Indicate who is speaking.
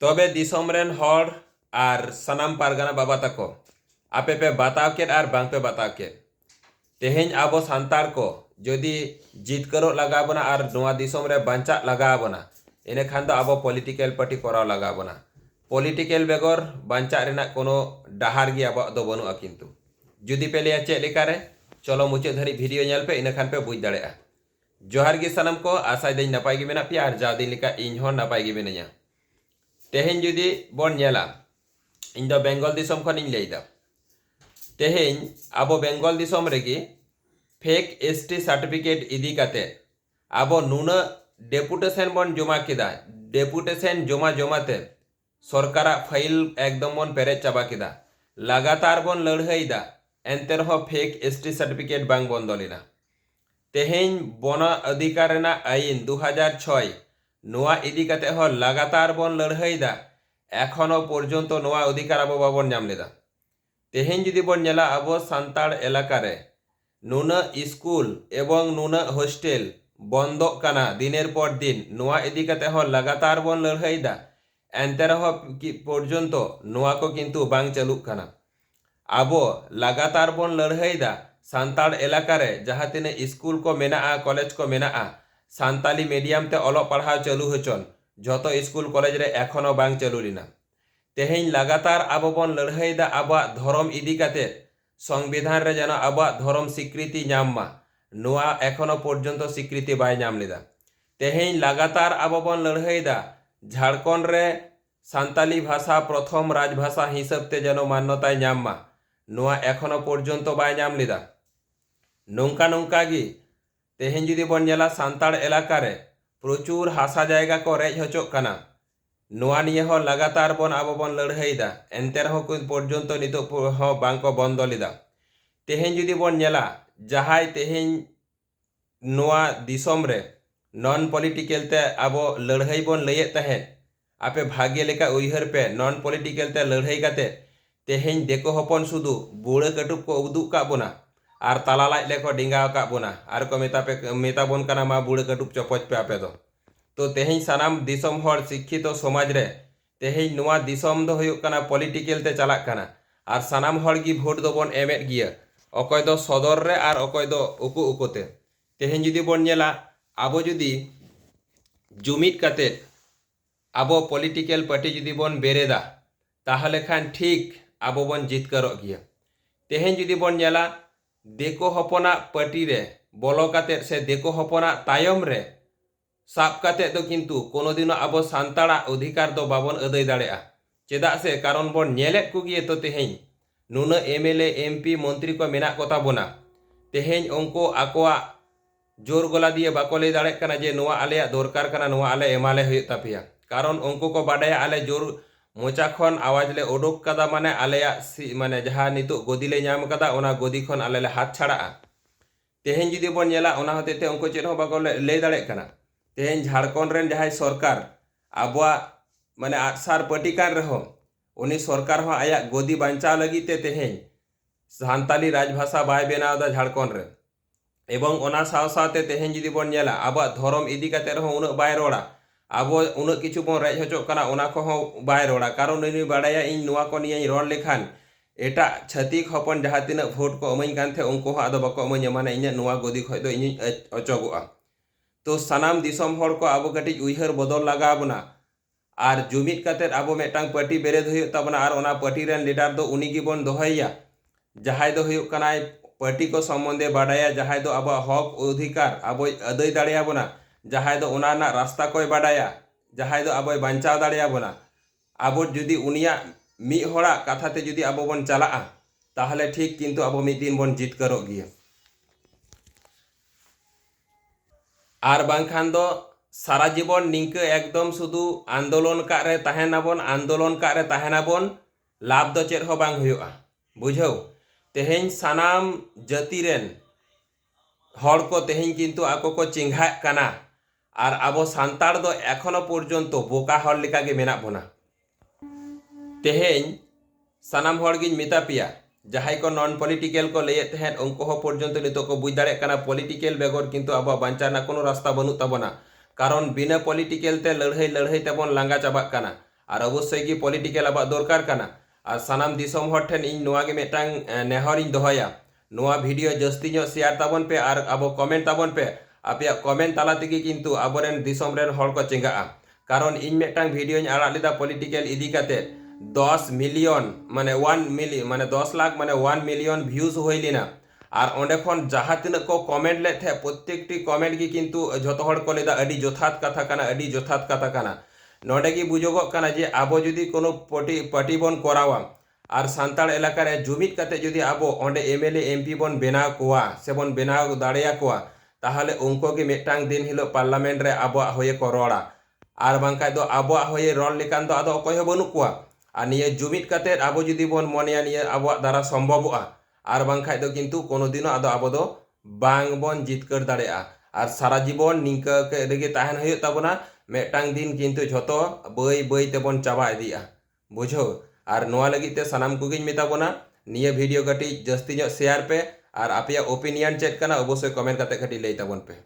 Speaker 1: তবে দিসম রেন হড় আর সানাম পারগানা বাবা তাকো আপে পে বাতাও কেদ আর বাং পে বাতাও কেদ তেহেñ আবো সান্তাড় को যদি জিতকারো লাগাবনা আর নোয়া দিসম রে বাঞ্চা লাগাবনা এনেখান তো আবো পলিটিক্যাল পার্টি করাও লাগাবনা পলিটিক্যাল বেগর বাঞ্চা রেনা কোনো ডাহার গি আবো দো বনুआ কিন্তু যদি पे लिया चेक लेकारे चलो मुचे धरी वीडियो नेल पे इनखान पे बुझ दाड़ेआ जोहार गी सनम को आशा दिन नपाय गी मेना पे और जाव दिन लेका इन हो नपाय गी मेना तेहेñ जुदी बन नेला इन दो बेंगल दिसम खन इन लैदा तेहेñ आबो बेंगल दिसम रेगी फेक एसटी सार्टिफिकेट इदी काते आबो नुना डेपुटेशन बन जमा किदा डेपुटेशन जमा जमाते सरकारा फाइल एकदम बन पेरे चाबा किदा लगातार बन लड़ाईदा एंते रहो फेक एसटी सार्टिफिकेट बांग बंदलिना तेहेñ बना अधिकार रेना आईन 2006 नोआ इदी काते हो लगातार बन लड़ाईदा एखोनो पर्यन्त नोआ अधिकार आबो बाबन नाम लेदा तेहेñ जुदी बन नेला आबो सान्ताड़ एलाकारे नुना स्कूल एवं नुना हॉस्टेल बंद काना दिनेर पर दिन नोआ इदी काते हो लगातार बन लड़ाईदा एंते रहो पर्यन्त नोआ को किन्तु बांग चालुग काना आबो लगातार बन लड़ाईदा सान्ताड़ एलाकारे जहाँ तिने स्कूल को मेना कॉलेज को मेना सान्ताली मीडियम ते अलोक पढ़ाव चालू होचन जतो स्कूल कॉलेज रे एखोनो बांग चालू लिना तेहेñ लगातार आबो बन लड़ाईदा आबा धर्म इदी काते संविधान रे जेन आबा धर्म स्वीकृति नामा नोआ एखोनो पर्यन्त स्वीकृति बाय नाम लेदा तेहेñ लगातार आबो बन लड़ाईदा झारखंड रे सान्ताली भाषा प्रथम राजभाषा हिसाब ते जेन मान्यताय नामा नोआ एखोनो पर्यन्त बाय नाम लेदा नौका नौका गी तेहेñ जुदी बन नेला सान्ताड़ एलाका रे प्रचुर हासा जायगा को रेज होचोग काना नोआ निये हो लगातार बन आबो बन लड़ाईदा एंते रहो पर्यन्त नितो हो बांग को बंद लेदा तेहेñ जुदी बन नेला जहाय तेहेñ नोआ दिसम रे नॉन पॉलिटिकल ते आबो लड़ाई बन लयेत तहें आपे भाग्य लेका उइहर पे नॉन पॉलिटिकल ते लड़ाई काते तेहेñ देखो हपन सुदु बुड़ा कटुब को उदुग का बोना और ताला लाज लेको डिंगाव का बोना और को मेता बन काना मा बुड़ा कटुब चपच पे आपे दो तो तेहेñ सानाम दिसम हर शिक्षित समाज रे तेहेñ नोआ दिसम दो हुयुग काना पॉलिटिकल ते चलाक काना और सानाम हर गी भोट दो बन एमेट गिया अकय दो सदर रे और अकय दो उकु उकुते तेहेñ जुदी बन नेला आबो जुदी जुमिद काते आबो पॉलिटिकल पार्टी जुदी बन बेरेदा ताहले खान ठीक आबो बन जितकारोग गिया तेहेñ जुदी बन नेला देखो हपना पार्टी रे बोलो काते से देखो हपना तायम रे साब काते दो किन्तु कोनो दिनो आबो सान्ताड़ा अधिकार दो बाबन अदै दाड़ेआ चेदा से कारण बन नेलेत कुगिए तो तेहेñ नुना एमएलए एमपी मंत्री को मेना कोता बोना तेहेñ उनको आकोआ जोर गला दिए बाको लई दाड़े काना जे नोआ आलेया दरकार काना नोआ आले एमाले हुयुग तापेया कारण उनको को बाडाया आले जोर मोचा खन आवाज ले ओडोक कदा माने आलेया माने जहाँ नितो गदी ले नाम कदा ओना गदी खन आले ले हाथ छाड़ा तेहेñ जुदी बन नेला ओना होतेते उनको चेद हो बाको लई दाड़े काना तेहेñ झारखंड रेन जहां सरकार आबोआ माने आसार पटिकान रहो उनी सरकार हो आया गदी बांचाव लगी तेहेñ सान्ताली राजभाषा बाय बेनावदा झारखंड रे एवं ओना साव सावते तेहेñ जुदी बन नेला आबोआ धर्म इदी काते रहो उना बाय रोड़ा आबो उना किछु बन रेज होचोग काना ओना को हो बाय रोड़ा कारण उनी बाडाया इन नोआ को निये रोड़ लेखान एटा छतिक हपन जहाँ तिना भोट को अमाइन कानथे उनको हो आदो बाको अमाइन माने इन्या नोआ गदी खय दो इन्yi अचोगोआ तो सानाम दिसम हर को आबो कटिज उइहर बदल लगा बना और जुमिद काते आबो मेटांग पार्टी बेरेद हुयुग ताबना और ओना पार्टी रेन लीडर दो उनी गी बन दोहैया जहाय दो हुयुग कानाय पार्टी को सम्बन्धे बाडाया जहाय दो आबो हक अधिकार आबो अदै दाड़ेया बना जहाय दो ओना ना रास्ता कोय बाडाया जहाय दो आबो बांचाव दाड़ेया बना आबो जुदी उनिया मी होड़ा कथाते जुदी आबो बन चलाआ ताहले ठीक किन्तु आबो मिद दिन बन जितकारोग गिया और बांखान दो सारा जीवन निंक एकदम शुधु आंदोलन का रे तहेनाबन आंदोलन का रे तहेनाबन लाभ दो चेद हो बांग हुयुगा बुझाव तेहेñ सानाम जाति रेन हर को तेहेñ किन्तु आको को चिंघा काना और आबो सान्ताड़ दो एखोनो पर्यन्त बोका हर लेका गे मेना बोना तेहेñ सानाम हर गिन मेता पिया जहां को नॉन पॉलिटिकल को लैत तहेन उनको हो पर्यन्त नितो को बुझ दाड़े काना पॉलिटिकल बेगर किन्तु आबो बांचाना कोनो रास्ता बनू ताबोना कारण बिना पॉलिटिकल ते लड़ाई लड़ाई तेबन लांगा चाबाक काना আর অবশ্যই কি পলিটিক্যাল আবার দরকার কানা আর সানাম দিসম হর ঠেন ইন নোয়া গে মেটাং নেহর ইন দহয়া নোয়া ভিডিও জাস্তি ᱧᱚᱜ শেয়ার তাবন পে আর আবো কমেন্ট তাবন পে আপেয়া কমেন্ট তালা তেগে কিন্তু আবরেন দিসম রেন হর ko চেঙ্গা'a কারণ ইন মেটাং ভিডিও আড়াগ লেদা পলিটিক্যাল ইদি কাতে 10 মিলিয়ন মানে 1 মিলিয়ন মানে 10 লাখ মানে 1 মিলিয়ন ভিউজ হইলিনা আর ওঁডে খন যাহা তিনা को কমেন্ট লেদ थे প্রত্যেকটি কমেন্ট কি কিন্তু যত হড় को लेदा अडी যথার্থ কথা কানা अडी যথার্থ কথা কানা नोडे की बुझोगोग काना जे आबो जुदी कोनो पार्टी बन करावा और सान्ताड़ एलाका रे जुमिद काते जुदी आबो ओंडे एमएलए एमपी बन बेनाव कोवा से बन बेनाव दाड़ेया कोवा ताहले उनको की मेटांग दिन हिलो पार्लामेंट रे आबो होये को रोड़ा और बांका दो आबो होये रोड़ लेकान दो आदो अकय हो बनु कोवा और निये जुमिद काते आबो जुदी बन मनेया निये आबो द्वारा सम्भवआ और बांखा दो किन्तु कोनो दिनो आदो आबो दो बांग बन जितकर दाड़ेया और सारा जीवन निंका के रेगे ताहेन हुयुग ताबोना मेटांग दिन किन्तु झोतो बई बई तेबन चाबा इदिया बुझो और नोआ लगी ते सनाम कुगिन मेताबोना निये वीडियो कटी जस्ती ᱧᱚᱜ शेयर पे और आपया ओपिनियन चेक कना अवश्य कमेंट काते कटी लई ताबन पे।